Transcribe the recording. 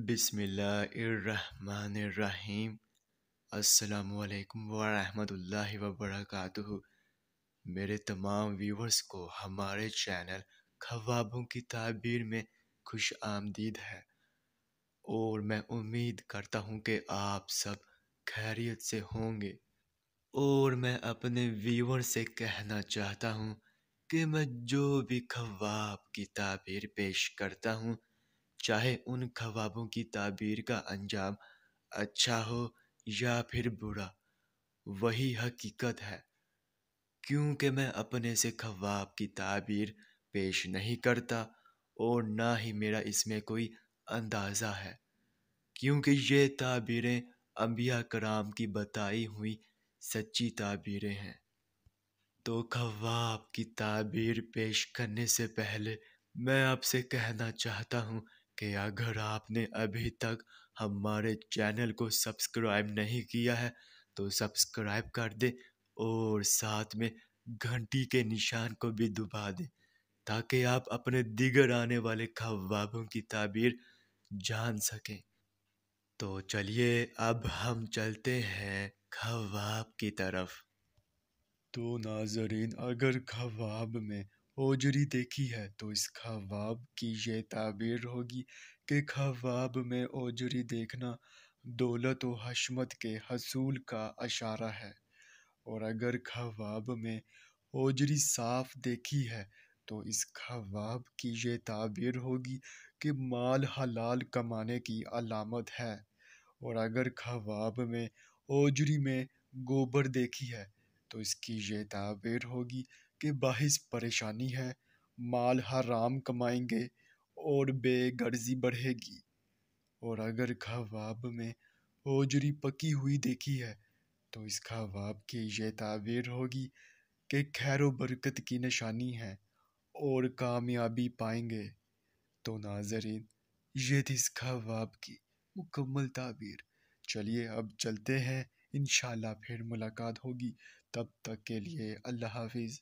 بسم اللہ الرحمن الرحیم۔ السلام علیکم ورحمۃ اللہ وبرکاتہ۔ میرے تمام ویورز کو ہمارے چینل خوابوں کی تعبیر میں خوش آمدید ہے، اور میں امید کرتا ہوں کہ آپ سب خیریت سے ہوں گے۔ اور میں اپنے ویور سے کہنا چاہتا ہوں کہ میں جو بھی خواب کی تعبیر پیش کرتا ہوں، چاہے ان خوابوں کی تعبیر کا انجام اچھا ہو یا پھر برا، وہی حقیقت ہے، کیونکہ میں اپنے سے خواب کی تعبیر پیش نہیں کرتا، اور نہ ہی میرا اس میں کوئی اندازہ ہے، کیونکہ یہ تعبیریں انبیاء کرام کی بتائی ہوئی سچی تعبیریں ہیں۔ تو خواب کی تعبیر پیش کرنے سے پہلے میں آپ سے کہنا چاہتا ہوں کہ اگر آپ نے ابھی تک ہمارے چینل کو سبسکرائب نہیں کیا ہے تو سبسکرائب کر دیں، اور ساتھ میں گھنٹی کے نشان کو بھی دبا دیں، تاکہ آپ اپنے دیگر آنے والے خوابوں کی تعبیر جان سکیں۔ تو چلیے اب ہم چلتے ہیں خواب کی طرف۔ تو ناظرین، اگر خواب میں اوجری دیکھی ہے تو اس خواب کی یہ تعبیر ہوگی کہ خواب میں اوجری دیکھنا دولت و حشمت کے حصول کا اشارہ ہے، اور اگر خواب میں اوجری صاف دیکھی ہے تو اس خواب کی یہ تعبیر ہوگی کہ مال حلال کمانے کی علامت ہے، اور اگر خواب میں اوجری میں گوبر دیکھی ہے تو اس کی یہ تعبیر ہوگی کہ باعث پریشانی ہے، مال حرام کمائیں گے اور بے غرضی بڑھے گی، اور اگر خواب میں اوجری پکی ہوئی دیکھی ہے تو اس خواب کی یہ تعبیر ہوگی کہ خیر و برکت کی نشانی ہے اور کامیابی پائیں گے۔ تو ناظرین، یہ تھی اس خواب کی مکمل تعبیر۔ چلیے اب چلتے ہیں، انشاءاللہ پھر ملاقات ہوگی، تب تک کے لیے اللہ حافظ۔